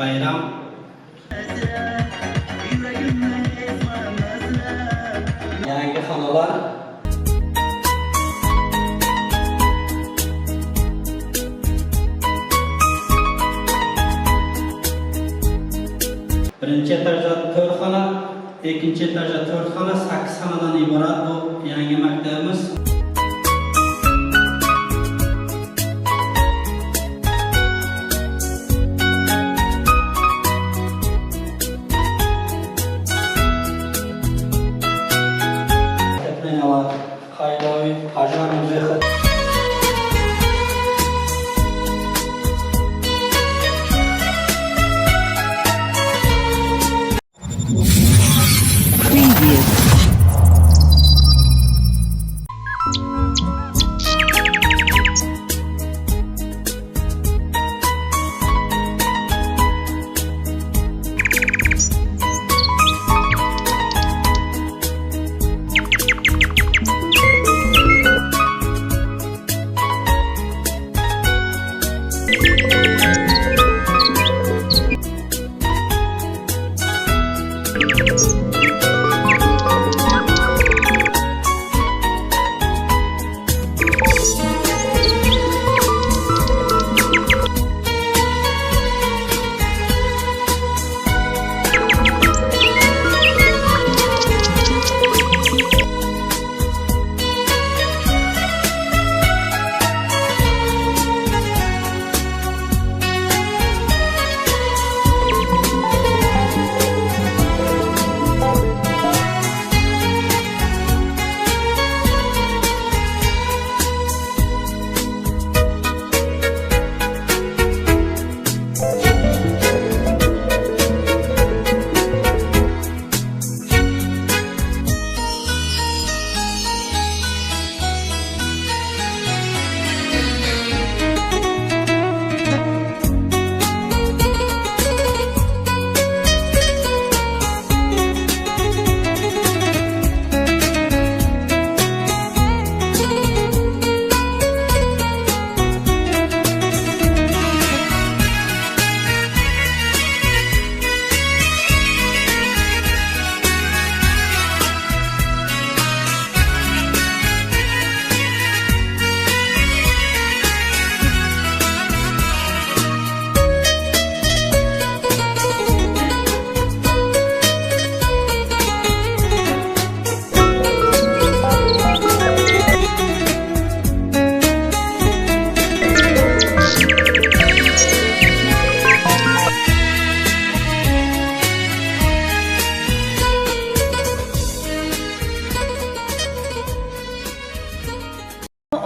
bayram. Yangi xonalar. Birinchi etajda 4 xona, ikkinchi etajda 4 xona, 8 xonadan iborat bu yangi maktabimiz. Hayloy, hajam muzeyxi.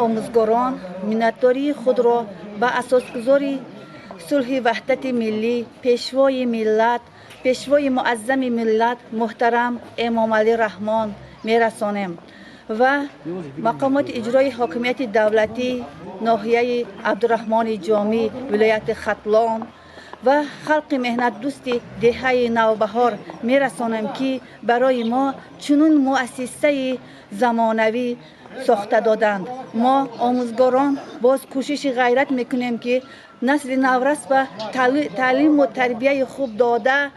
آموزگاران منتداری خود را به اساسگذاری صلح وحدت ملی پیشوای ملت پیشوای معظم ملت محترم امام علی رحمان میرسانیم و مقامات اجرای حاکمیت دولتی ناحیه عبدالرحمن جامی ولایت ختلان و خلق مهنت دوست دهه نوبهار میرسانم که برای ما چنون مؤسسه زمانوی ساخته دادند. ما آموزگاران باز کوشش غیرت میکنیم که نسل نورس به تعلیم و تربیه خوب داده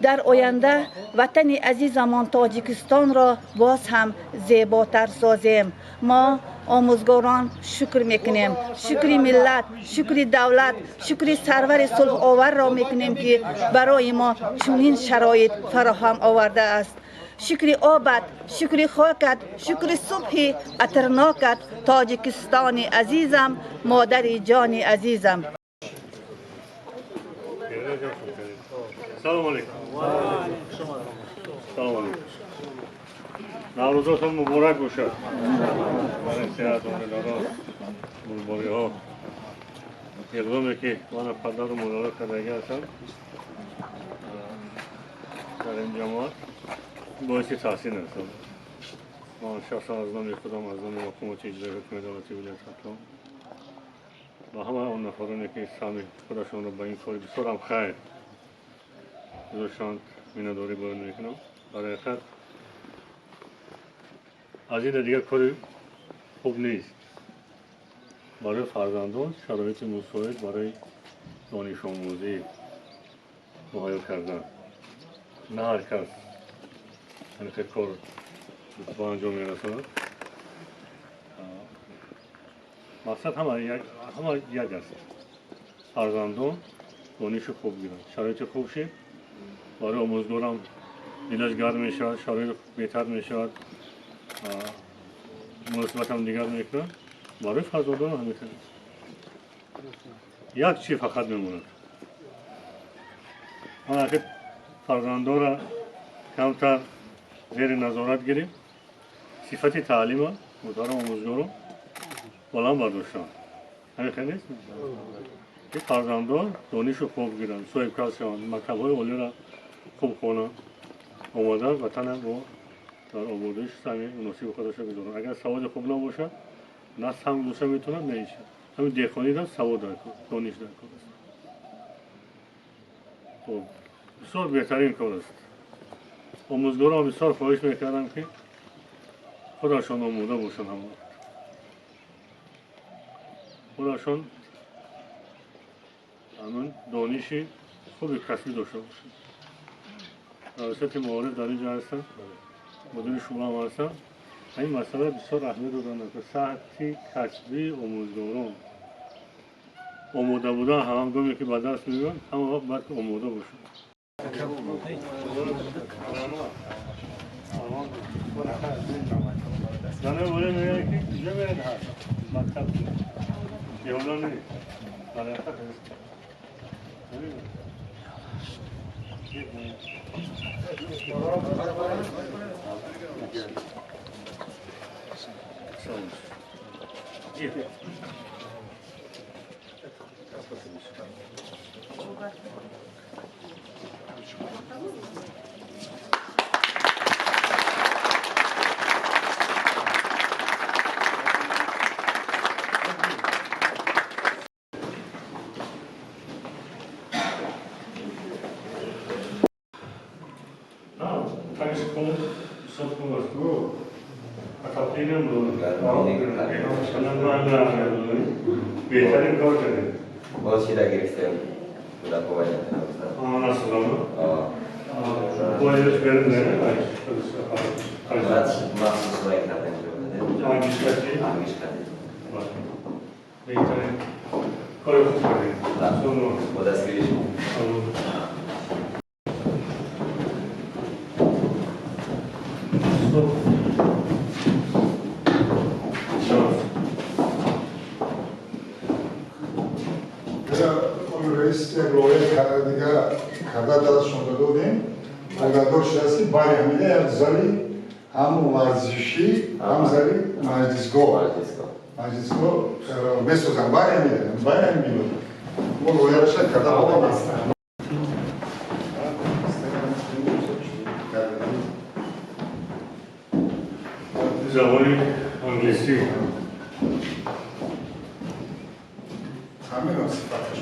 در آینده وطن عزیزمان تاجیکستان را باز هم زیباتر سازیم. ما آموزگاران شکر میکنیم، شکر ملت، شکر دولت، شکر سرور صلح آور را میکنیم که برای ما چنین شرایط فراهم آورده است. شکر آبت، شکر خاکت، شکر صبح اترناکت تاجیکستان عزیزم، مادر جان عزیزم. سلام علیکم. سلام علیکم. نوروزتون مبارک باشد. برای صحت و مدارات ملباری ها اقدامی که من پدر و مادر کردگی هستم در این جماعت باعث تحسین هستم. من شخصا از نام خودم از نام حکومت اجرایی حکومت دولتی ولایت ختلان و همه اون نفرانی که سهمی خودشان را به این کار بسیار هم خیر گذاشتند مینداری باید میکنم. برای حقیقت از این دیگر کاری خوب نیست. برای فرزندان شرایط مساعد برای دانش آموزی مهیا کردن. نه هر کس همین کار با انجام میرساند. مقصد همه یک است. فرزندان دانش خوب گیرند. شرایط خوب شد. برای آموزگارم دلش گرم می شود. شرایط بهتر می شود. مناسبت هم دیگر میکنند. برای فرزندان هم همینطور. یک چیز فقط میموند. آن اگه فرزندان را کمتر زیر نظارت گیریم، صفت تعلیم محترم آموزگاران بلند برداشتن. همین خیلی نیست؟ این فرزندان دانش رو خوب گیرند، صاحب کلاس شوند، مکتب‌های عالی را خوب خوانند، آماده وطن با در آبادیش سهمی مناسب خودش را بذارند. اگر سواد خوب نباشد، نه سهم دوسته میتوند نه ایشه. همین دهقانی را سواد در کار، دانش در کار است. خب بسیار بهترین کار است. آموزگاران بسیار خواهش میکردم که خودشان آماده باشند همه وقت. خودشان همون دانشی خوبی کسبی داشته باشند. رئیست معارف در اینجا هستن، مدیر شعبه هم هستن. این مسئله بسیار اهمیت دارند که سطح کسبی آموزگاران آماده بودن هنگامی که به دست میگن همه وقت باید که آماده باشند. زنه بوله میگه که کجا میرد هست مکتب یهودا نیست مدرسه هست بهترین کار کردیم. باز چی را گرفتیم؟ بودا پاوانی آن اصلا باید برد نه بعد مخصوص باید کردیم آنگیش کردیم آنگیش کردیم بهترین کار خوب کردیم با دستگیریش когда-то шунда додем, когда дошли асли бай ҳамида як зали ҳам варзишӣ, ҳам зали маҷлисгоҳ месозам бай ҳамида мо рояша карда ҳолам زبان انگلیسی ҳамин сифаташ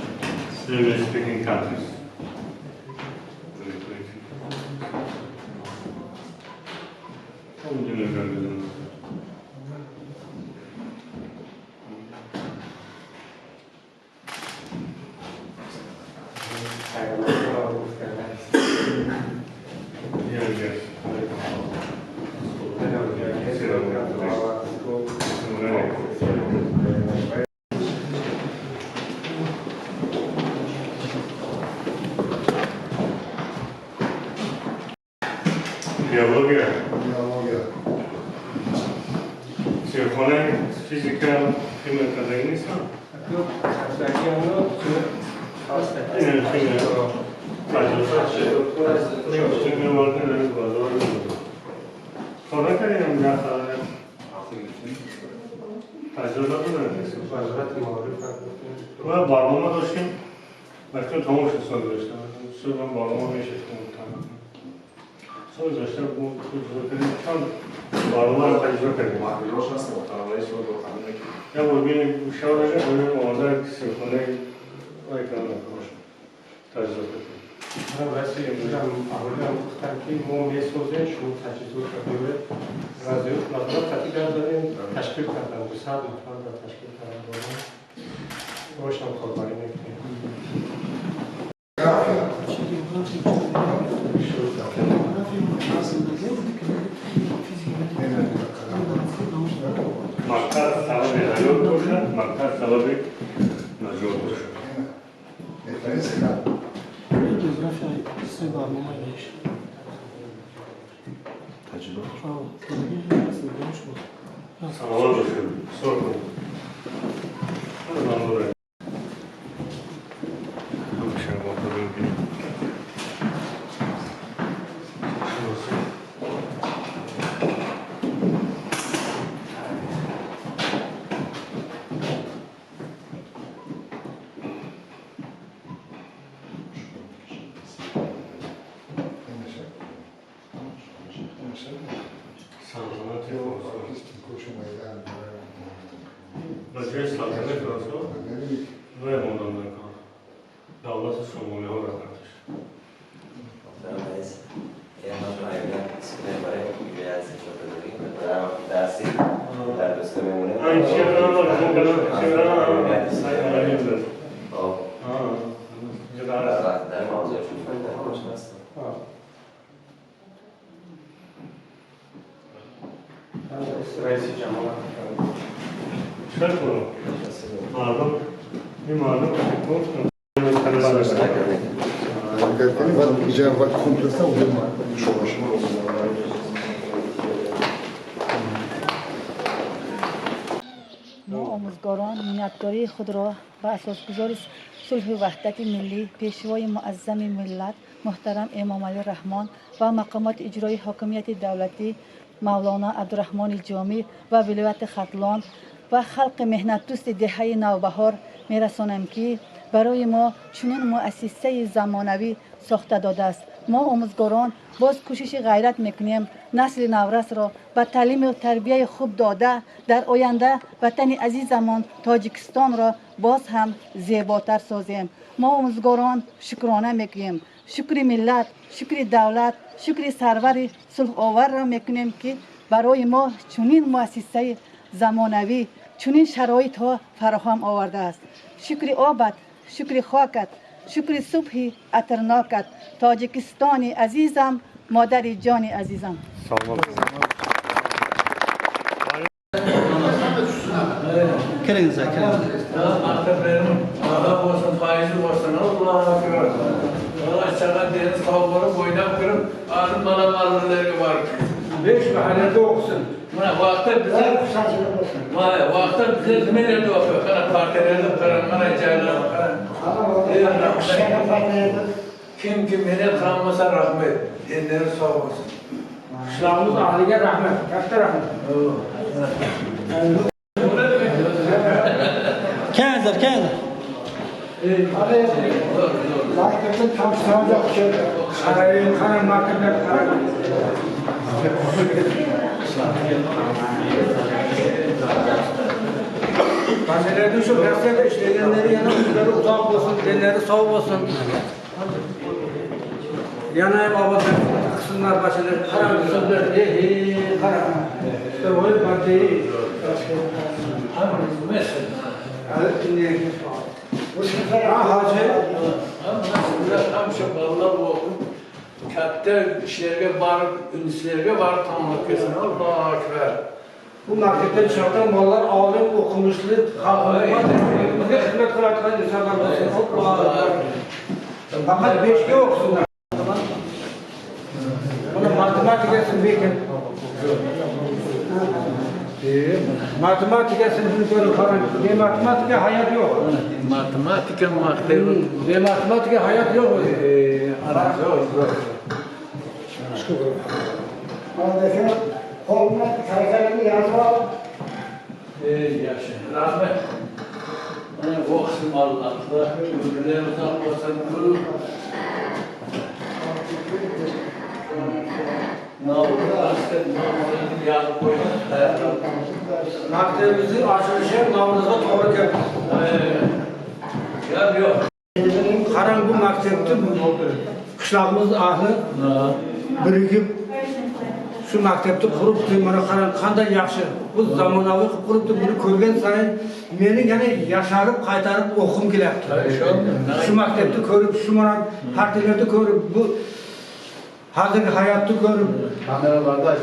English speaking countries. Biologia. Psicologia, física, química, técnica. و برنامه داشتیم وقتی تمام شد سال داشتم صبح برنامه میشه سال داشتم چند برنامه رو تجربه کردیم یا ببینیم شاید ببینیم آماده سیمفونی اکرام تجربه کردیم واسه امروزم اولم گفتم که ما میسازیم شما تجهیزات کنید رادیو مطلب تحقیق داریم تشکیل کردن 200 نفر را تشکیل کردن باشم کاربری میکنیم maqtar sababi majbur bo'lish. Savol bo'lsin. So'rang. Vaziyet saltanat olsa, böyle ondan kal. Davlat sorumlu olarak kardeş. Mas é uma praia que se lembra que já se foi para dar se dar dos caminhos. Ay, çevreler, çevreler. Oh, dar mais eu fui fazer uma chance. Reisi cemaat. Şart mı? Malum. Bir malum. Hakikaten var icabet komplekse uyulma. ما آموزگاران میانتداری خود را به اساسگزار صلح و وحدت ملی پیشوای معظم ملت محترم امام علی رحمان و مقامات اجرایی حاکمیت دولتی مولانا عبدالرحمن جامی و ولایت ختلان و خلق مهنت دوست دهه نوبهار میرسانم که برای ما چنین مؤسسه زمانوی ساخته داده است. ما آموزگاران باز کوشش غیرت میکنیم نسل نورس را به تعلیم و تربیت خوب داده در آینده وطن عزیزمان تاجیکستان را باز هم زیباتر سازیم. ما آموزگاران شکرانه میکنیم. شکر ملت، شکر دولت، شکر سرور صلح آور را میکنیم که برای ما چنین مؤسسه زمانوی چنین شرایط ها فراهم آورده است. شکر آبت، شکر خاکت، شکر صبح عطرناکت تاجیکستان عزیزم، مادر جان عزیزم. Sağ olun. Kirinize, kirinize. Marteflerin adam olsun, faizi olsun. Allah'a akbar. Valla çakan deniz kavgaları boydan kırıp ağzın bana malları var. 5 mahallede okusun. Buna vakti bize vakti bize nerede okuyor? Kana partilerde karan, bana caylar karan. Kim beni kanmasa rahmet. Dinleri sağ olsun. Şahımız ahlige rahmet. Kaçta rahmet? Kenzer, kenzer. Marketin tam sağlayacak şey. Sarayın kanın marketler karar. Gazetelerde şu gazetede işleyenleri yanımızları uzak olsun, denleri sağ olsun. Yanayım abadın kısımlar başını karar kısımlar. Karar. İşte o partiyi. Evet, şimdi. Hacı. Tam şu ballar okun. Katta işlerge var, ünislerge var tamam kesin. Allah'a ekber. Bu marketten çıkartan mallar alim okumuşlu, halkımıza hizmet kılarken insanlar olsun. Allah'a ekber. Fakat 5'te okusunlar. Bunu matematik etsin bekin. Matematik etsin bunu böyle falan. Ne matematik hayat yok. Matematika maktabı. Ne matematik hayat yok. Arap yok. Kardeşim, koluna sayfalarını yazma. Yaşa. Rahmet. Bana oksun Allah'ta. Öbürleri uzak olsun. Guru. Ne oldu? Asker ne oldu? Yazıp koydum. Maktabımızın açılışı namazda doğru geldi. Ya yok. Karan bu maktabda kışlağımız ahı birikip şu maktabda kurup mana karan qanday yaxshi bu zamonaviy qurib bunu ko'rgan sayin meni yana yasharib qaytarib o'qim kelyapti. Shu maktabda ko'rib, shu mana partiyalarda ko'rib, bu hozirgi hayotni ko'rib, Kameralarda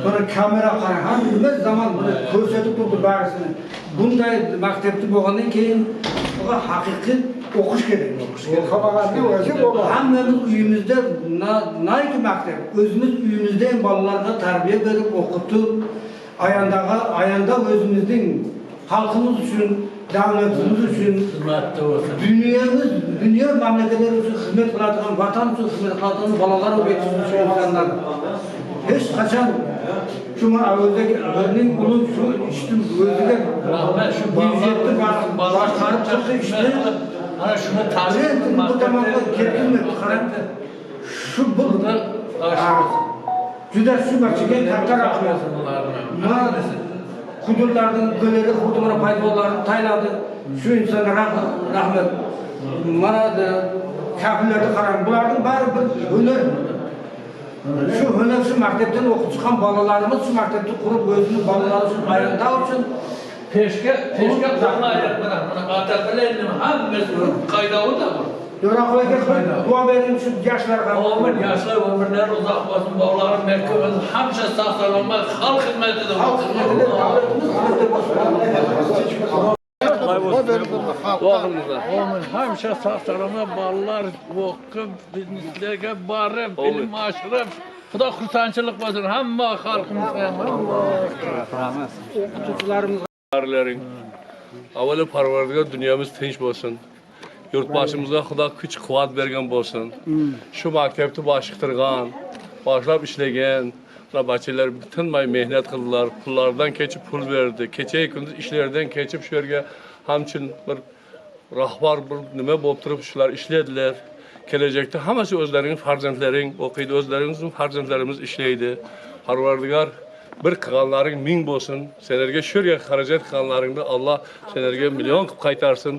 buni kamera qarang, hamma zaman buni ko'rsatib turdi barisini. bunday maktabda bo'lgandan keyin bu haqiqiy o'qish kerak. O'qimaganning o'zi bo'ladi. Hammamiz uyimizda nayki maktab, o'zimiz uyimizda ham bolalarga tarbiya berib, o'qitib, ayanda o'zimizning xalqimiz uchun, davlatimiz uchun, dunyo mamlakatlar uchun xizmat qiladigan, vatan uchun xizmat qiladigan bolalar o'qitish uchun insonlar hech qachon shunga avvaldagi birning ulug' shu ishning o'ziga rahmat shu budjetni boshqarib tursa ishni ana shuni ta'lim bu tomonga kelmaydi. Qarang, shu burada juda shu barchaga katta rahmat. Mana hududlarning go'lari, hududlar paydolarni tayladi. Shu insonlarga rahmat. Mana kafirlarga qarang, bularning bari bir hunar. Shu hunar shu maktabdan o'qib chiqqan bolalarimiz shu maktabda qurib o'zini bolalari uchun bayramda uchun peşke zamanlar bana atabilenim hammamiz kaydağı da bu. Yo'roqlarga duo bering shu yoshlarga. Yaşlar ömürler uzak olsun, bağların merkezimiz hamşa sağ sağlamlar, halk hizmetinde hamşa sağ sağlamlar, bağlar okuyup, bizneslerge barıp, ilim aşırıp, Xudo xursandchilik bo'lsin hamma xalqimizga. O'qituvchilarimiz Avvalo Parvardigor dunyomiz tinch bo'lsin. Yurtboshimizga Xudo kuch quvvat bergan bo'lsin. Shu maktabni boshlab ishlagan bachchalar tinmay mehnat qildilar. Pullardan kechib pul berdi. Kecha kunduz ishlardan kechib shu yerga hamchin bir rahbar bir nima bo'lib turib shular ishladilar. Kelajakda hammasi o'zlarining farzandlaring o'qiydi, o'zlaringizning farzandlarimiz ishlaydi. Parvardigor bir qilganlaring ming bo'lsin. Senlarga shu yerga xarajat qilganlaringni Alloh senlarga million qilib qaytarsin.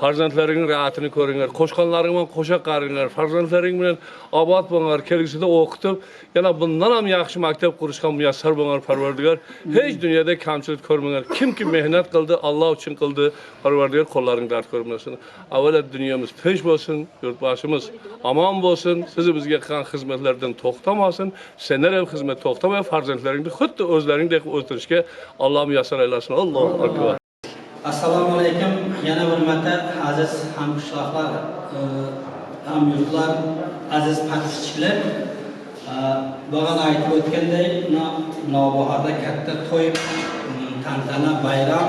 Farzandlaringning rahatini ko'ringlar, qo'shqonlaring bilan qo'sha qaringlar, farzandlaring bilan obod bo'linglar, kelgusida o'qitib, yana bundan ham yaxshi maktab qurishga muyassar bo'linglar Parvardigor. Hech dunyoda kamchilik ko'rmanglar. Kimki mehnat qildi, Alloh uchun qildi, Parvardigor qo'llaring dard ko'rmasin. Avvalo dunyomiz tinch bo'lsin, yurtboshimiz omon bo'lsin, siz bizga qilgan xizmatlardan to'xtamasin, senlar ham xizmat to'xtamay farzandlaringni xuddi o'zlaringdek o'tirishga Alloh muyassar aylasin. Allohu akbar. Assalomu alaykum. Yana bir marta aziz hamqishloqlar, hamyurtlar, aziz patishchilar. Bugün aytib o'tganday, Navbahorda katta to'y, tantana, bayram,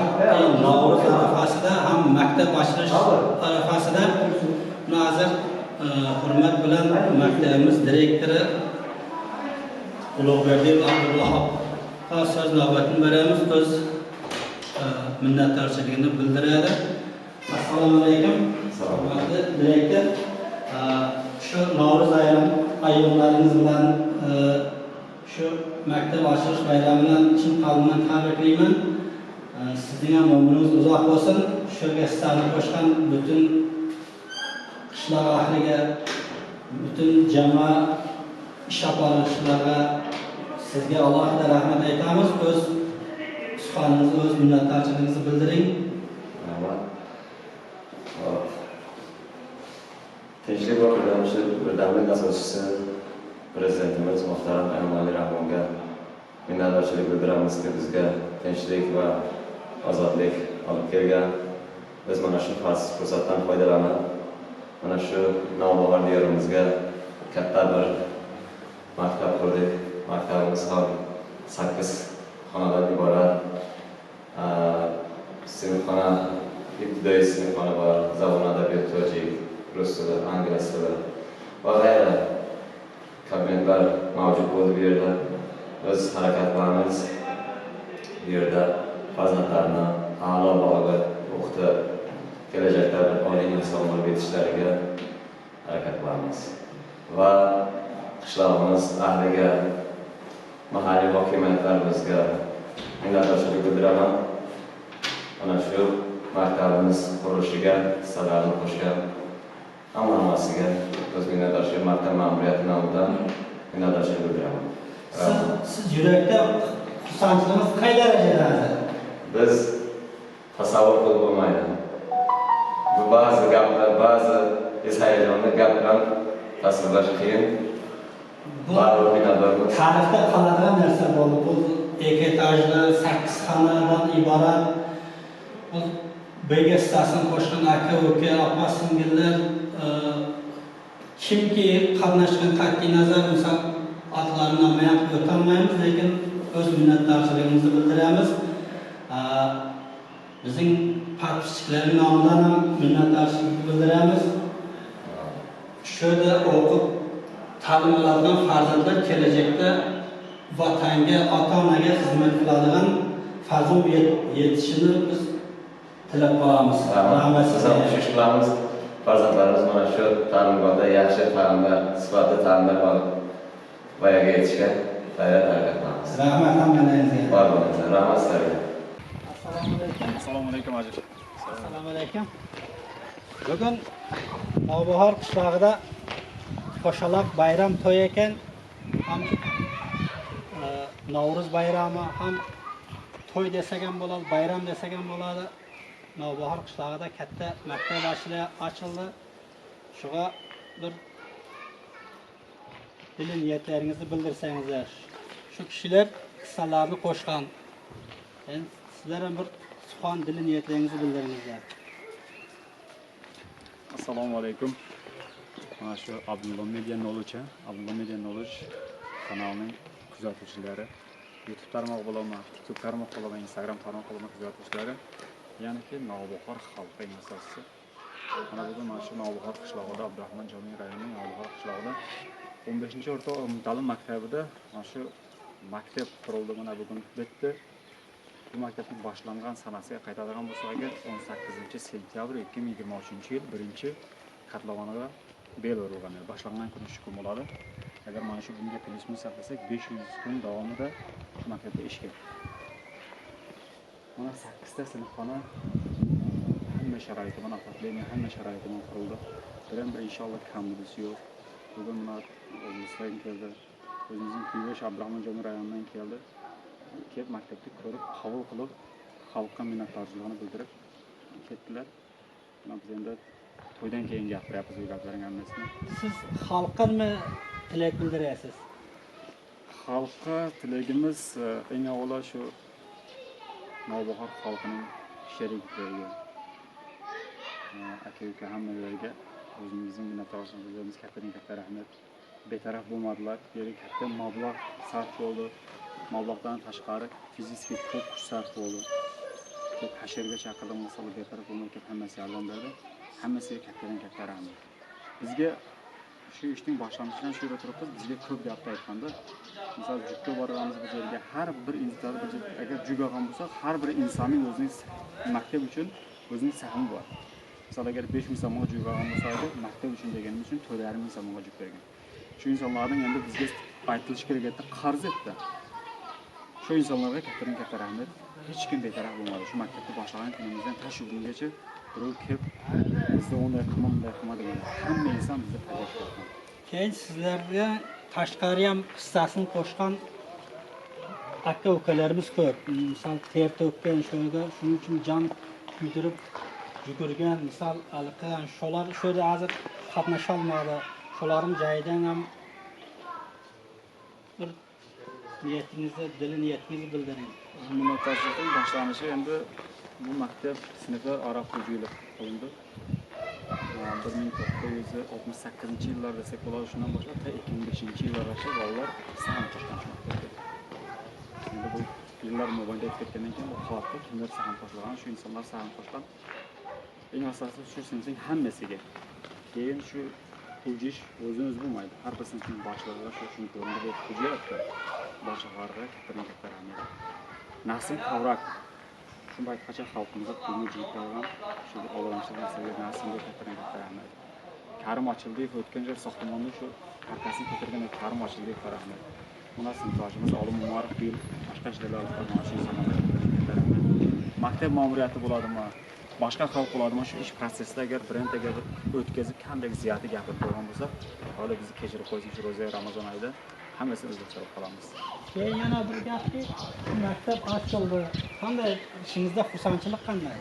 Navro'z arafasida ham maktab ochilish arafasida hozir hurmat bilan maktabimiz direktori Ulug'berdiev Abdulloh so'z navbatini beramiz. O'z minnatdorchiligini bildiradi. Assalomu alaykum. Hurmatli direktor, shu Navro'z ayyomlaringiz bilan shu maktab ochilish bayramidan chin qalbimdan tabriklayman. Sizning ham umringiz uzoq bo'lsin. Shu yerga sizlarni qo'shgan butun qishloq ahliga, butun jamoa ish oluvchilarga sizga alohida rahmat aytamiz. O'z suhbatingizni, o'z minnatdorchiligingizni bildiring. Tinchlik va birdamlik asoschisi prezidentimiz muhtaram Emomali Rahmonga minnatdorchilik bildiramizki, bizga tinchlik va ozodlik olib kelgan. Biz mana shu fursatdan foydalanib, mana shu Navbahor diyorimizga katta bir maktab qurdik. Maktabimiz ham 8 xonadan iborat. Sinfxona, ibtidoiy sinfxona bor, zabon adabiyot, tojik, rus tili, ingliz tili va g'ayri kabinetlar mavjud bo'ldi bu yerda. Biz harakat qilamiz. Bu yerda farzandlarni a'lo bahoga o'qitib, kelajakda bir oliy inson bo'lib yetishishlariga harakat qilamiz. Va qishlog'imiz ahliga, mahalliy hokimiyatlarimizga minnatdorchilik bildiraman. Mana shu maktabimiz qurilishiga hissalarni qo'shgan hammasiga o'z minnatdorchilik maktab ma'muriyati nomidan minnatdorchilik bildiraman. Siz yurakda xursandchiligingiz qay darajada? Biz tasavvur qilib bo'lmaydi. Bu ba'zi gaplar, ba'zi his-hayajonli gaplar tasvirlash qiyin. Tarixda qoladigan narsa bo'ldi. Bu 2 etajli 8 xonadan iborat Beyge stasını qo'shgan aka, uka, opa, singillar, kimki qatnashgan qat'iy nazar misol atlarini namoyon qilib o'tolmaymiz, lekin o'z minnatdorchiligimizni bildiramiz. Bizning podpischilarning nomidan ham minnatdorchilik bildiramiz. Shu yerda o'qib ta'lim oladigan farzandlar kelajakda vatanga, ota-onaga xizmat qiladigan farzand yetishini biz tilab qolamiz. Rahmat sizga. Xush qilamiz. Farzandlarimiz mana shu ta'limotda yaxshi ta'limlar, sifatli ta'limlar olib voyaga yetishgan harakat qilamiz. Rahmat hammangizga. Bor bo'linglar. Rahmat sizlarga. Assalomu alaykum Ajir. Assalomu alaykum. Bugun Navbahor qishlog'ida qo'shaloq bayram to'y ekan, ham Navro'z bayrami, ham to'y desak ham bo'ladi, bayram desak ham bo'ladi. Navbahor qishlog'ida katta maktab ochildi. Shuga bir dil niyatlaringizni bildirsangizlar. Shu kishilar qissalarni qo'shgan. Endi sizlar ham bir suxan dil niyatlaringizni bildiringizlar. Assalomu alaykum. Mana shu Abdulloh Media Knowledge, Abdulloh Media Knowledge kanalining kuzatuvchilari, YouTube tarmog'i bo'laman, TikTok tarmog'i bo'laman, Instagram tarmog'i bo'laman kuzatuvchilari, ya'niki Navbahor xalqi asoschisi. Mana bugun mana shu Navbahor qishlog'ida, Abdurahmon Jomiy rayonining Navbahor qishlog'ida 15-o'rta ta'lim maktabida mana shu maktab qurildi. Mana bugun bitdi. Bu maktabning boshlangan sanasiga qaytadigan bo'lsak agar 18-sentyabr 2023-yil 1-qatlamoniga bel urilgan. Boshlangan kuni shu kun bo'ladi. Agar mana shu bunga kelishimiz saqlasak 500 kun davomida maktabda ish ketdi. Mana 8 ta sinfxona hamma sharoiti bilan apartment, hamma sharoiti bilan qurildi. Bir inshaalloh kamlisi yo'q. Bugun mana o'zimizdan keldi. O'zimizning Kuyvosh Abdurahmon Jomiy rayonidan keldi. Kelib maktabni ko'rib, qabul qilib, xalqqa minnatdorchiligini bildirib ketdilar. Mana biz endi to'ydan keyin gapiryapmiz bu gaplarning hammasini. Siz xalqqa nima tilak bildiryapsiz? Xalqqa tilagimiz eng avvalo shu Navbahor xalqining sheriklariga, aka-uka hammalariga o'zimizning minnatdorchiligimizni bildiramiz. Katta rahmat. Betaraf bo'lmadilar. Yeri katta mablag' sarf bo'ldi. Mablag'dan tashqari fiziki ko'p kuch sarf bo'ldi. Ko'p hasharga chaqirdim, masalan, betaraf bo'lmay ketib hammasi yordam berdi. Hammasiga katta rahmat. Bizga shu ishning boshlanishidan shu yerda turibdi, bizga ko'p gapni aytganda, misol jukka boramiz bu yerga, har bir inson agar juk olgan bo'lsa, har bir insonning o'zining maktab uchun o'zining sahmi bor. Misol agar 5000 so'mga juk olgan bo'lsa, maktab uchun deganim uchun 4000 so'mga juk bergan. Shu insonlarning endi bizga aytilishi kerak edi, qarz etdi. Shu insonlarga katta rahmat. Hech kim betaraf bo'lmadi. Shu maktabni boshlagan kunimizdan tash bugungacha birov kelib bizda unday qilma degan. Hamma inson bizga taklif qilgan. Keyin sizlarga tashqari ham hissasini qo'shgan aka-ukalarimiz ko'p. Misol ter to'kkan shuning uchun jon kuydirib yugurgan, misol alqan sholar shu yerda hozir qatnasha olmadi. Sholarning joyidan ham bir niyatingizni, niyatingizni bildiring. Minnatdorchilikning boshlanishi endi bu maktab sinflar aro hujuylik qilindi. 1968-yillar desak bo'ladi, shundan boshlab 2005-yillargacha bolalar sahna qo'shgan shu maktabga. Endi bu yillar mobaynida o'tib ketgandan keyin bu xalqqa kimlar sahna qo'shgan, shu insonlar sahna qo'shgan. Eng asosiysi shu sinfning hammasiga. Keyin shu pujish o'zimiz bo'lmaydi. Har bir sinfning boshlig'iga shuni ko'rinib deb pujayapti. Boshlig'larga katta rahmat. Nasim Qavrak shu paytgacha xalqimizga pulni jiqlagan shu olamchilarga Nasimga katta rahmat. Karim Ochildiyev o'tgan yil Soxtamonda shu karkasini ko'targan Karim Ochildiyev rahmat. Buna sinfdoshimiz Olim Umarov bil boshqa ishlarga ma'lumot zamonda maktab ma'muriyati bo'ladimi? Boshqa xalq bo'ladimi? Shu ish prosesida agar birintaga o'tkazib qanday ziyati gapirib qo'ygan bo'lsa, hali bizni kechirib qo'ysin shu ro'za Ramazon oyida hammasini o'zlashtirib qolamiz. Keyin yana bir gapki, maktab ochildi. Qanday ishingizda xursandchilik qanday?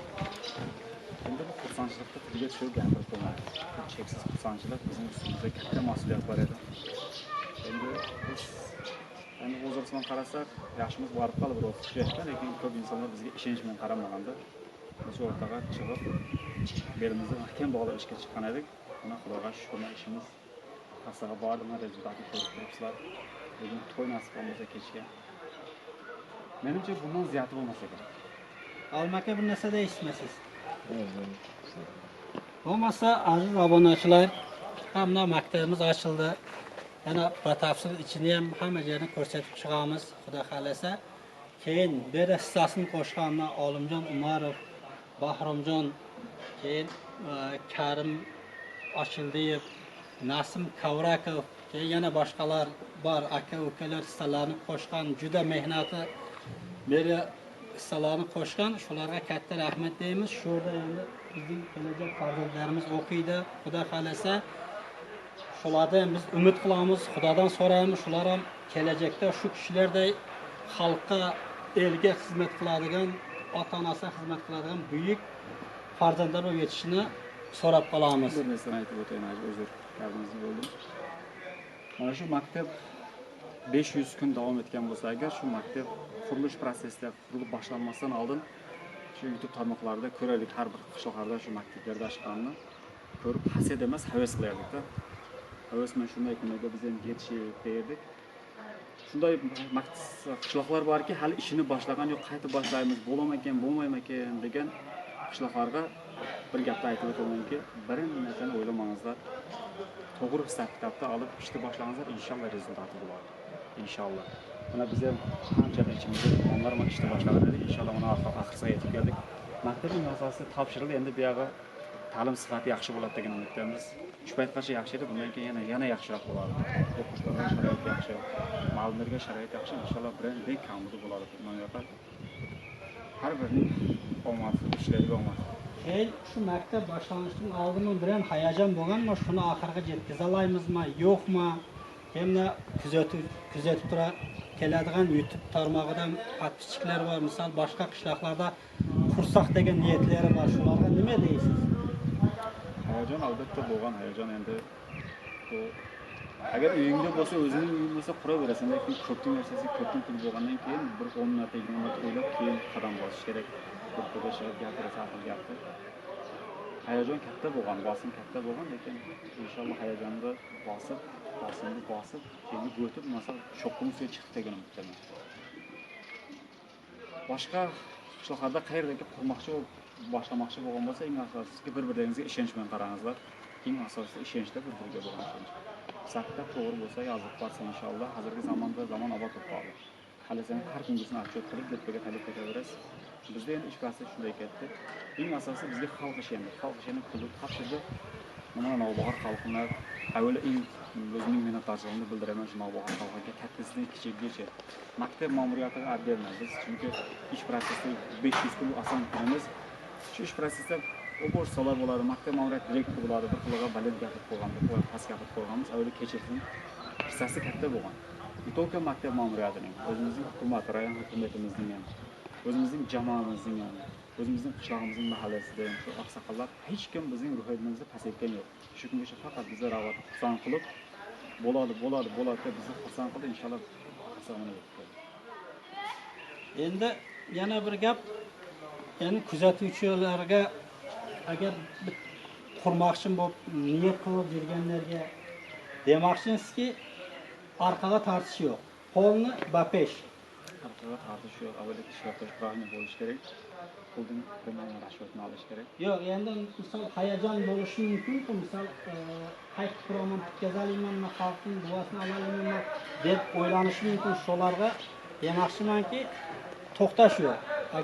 Endi bu xursandchilikda tilga tushib gapirib bo'lmaydi. Cheksiz xursandchilik bizning ustimizda katta mas'uliyat bor edi. Endi biz o'zimizdan qarasak, yaxshimiz borib qolib ro'zg'or lekin ko'p insonlar bizga ishonch bilan qaramaganda Biz o'rtaga chiqib, belimizni mahkam bog'lab ishga chiqqan edik. Buna Xudoga shukr, ishimiz asaga bordi, rezultatni ko'rib turibsizlar. Bugun to'y nasib bo'lmasa kechga. Menimcha bundan ziyodi bo'lmasa kerak. Almaka bir narsa deyishmasiz. Bo'lmasa aziz obunachilar, hamma maktabimiz ochildi. Yana batafsil ichini ham hamma joyni ko'rsatib chiqamiz, Xudo xolasa. Keyin bir hissasini qo'shganlar Olimjon Umarov, Bahromjon, keyin Karim Ochildiyev, Nasim Kavrakov, keyin yana boshqalar bor, aka-ukalar hissalarni qo'shgan, juda mehnati beri hissalarni qo'shgan, shularga katta rahmat deymiz. Shu yerda endi bizning kelajak farzandlarimiz o'qiydi, Xudo xolasa. Shulardan biz umid qilamiz, Xudodan so'raymiz, shular ham kelajakda shu kishilarday xalqqa, elga xizmat qiladigan, ota-onasiga xizmat qiladigan buyuk farzandlar bo'lib yetishini so'rab qolamiz. Bir narsani aytib o'tayin, uzr, gapingizni bo'ldim. Mana shu maktab 500 kun davom etgan bo'lsa agar, shu maktab qurilish prosesida qurilib boshlanmasdan oldin shu YouTube tarmoqlarida ko'raylik, har bir qishloqlarda shu maktablarda chiqqanini ko'rib hasad emas, havas qilaylik-da. Havas men shunday kunlarda biz ham yetishib berdik. Shunday qishloqlar borki, hali ishini boshlagan yo'q, qayta boshlaymiz, bo'lmagan, bo'lmaymagan degan qishloqlarga bir gapni aytib o'tamanki, birin narsani o'ylamangizlar. To'g'ri hisob-kitobda olib ishni boshlangizlar, inshaalloh rezultati bo'ladi. Inshaalloh. Mana biz ham qanchalik ishimizda onlar mana ishni boshlagan edik, inshaalloh mana oxiriga yetib keldik. Maktabning asosi topshirildi, endi bu yerga ta'lim sifati yaxshi bo'ladi degan umiddamiz. Shu paytgacha yaxshi edi, bundan keyin yana yaxshiroq bo'ladi. O'quvchilarga sharoit yaxshi, ma'lumotlarga sharoit yaxshi, inshaalloh birin kamida bo'ladi. Bundan yo'q. Har birining omadi, ishlariga omad. Keyin shu maktab boshlanishidan oldin bilan hayajon bo'lganmi? Shuni oxiriga yetkaza olamizmi, yo'qmi? Hamda kuzatib tura keladigan YouTube tarmog'idan podpischilar bor. Misol boshqa qishloqlarda qursoq degan niyatlari bor. Shularga nima deysiz? Hayajon albatta bo'lgan, hayajon endi bu agar uyingda bo'lsa, o'zining uying bo'lsa quraverasan, lekin ko'pning narsasi ko'pning pul bo'lgandan keyin bir 10 marta 20 marta o'ylab keyin qadam bosish kerak. Ko'pga shirin gapirsa aql gapdir. Hayajon katta bo'lgan, bosim katta bo'lgan, lekin inshaalloh hayajonda bosimni bosib, keyin o'tib, masalan, shoqimizga chiqib degan umiddaman. Boshqa qishloqlarda qayerdagi qurmoqchi boshlamoqchi bo'lgan bo'lsa, eng asosiysi bir-biringizga ishonch bilan qarangizlar. Eng asosiysi ishonchda bir-biriga bo'lgan ishonch. Sakta to'g'ri bo'lsa, yozib borsa inshaalloh hozirgi zamonda zamon obod bo'lib qoldi. Hali sen har kungisini atchot qilib debga talab etaverasiz. Bizda endi ish basi shunday ketdi. Eng asosiysi bizga xalq ishondi. Xalq ishini pulni topshirdi. Mana Navbahor xalqini avvalo eng o'zining minnatdorchiligimni bildiraman shu Navbahor xalqiga, kattasidan kichigigacha. Maktab ma'muriyatiga ad bermaymiz, chunki ish prosesida 500 kun oson emas. Shu ish prosesida o'quvchilar bo'ladi, maktab ma'muriyati direktori bo'ladi, bir qilig'a baland gapirib qo'yganmiz, past gapirib qo'yganmiz, avvalo kechirsin. Hissasi katta bo'lgan. To'ka maktab ma'muriyatining, o'zimizning hukumat, rayon hukumatimizning ham, o'zimizning jamoamizning ham, o'zimizning qishlog'imizning mahallasida ham shu oqsoqollar hech kim bizning ruhiyatimizni pasaytgan yo'q. Shu kungacha faqat bizga rag'bat xursand qilib, bo'ladi deb bizni xursand qildi, inshaalloh hisobini yetdi. Endi yana bir gap, ya'ni kuzatuvchilarga agar qurmoqchi bo'lib niyat qilib yurganlarga demoqchimizki, orqaga tortish yo'q. Qo'lni bapesh. Orqaga tortish yo'q. Avvalo ishlatish pravильно bo'lish kerak. Puldan bilan rashvatni olish kerak. Yo'q, endi misol hayajon bo'lishi mumkin-ku, misol qaytib turaman, tutkazalayman, xalqning duosini olalayman deb o'ylanishi mumkin. Shularga demoqchimanki, to'xtash yo'q.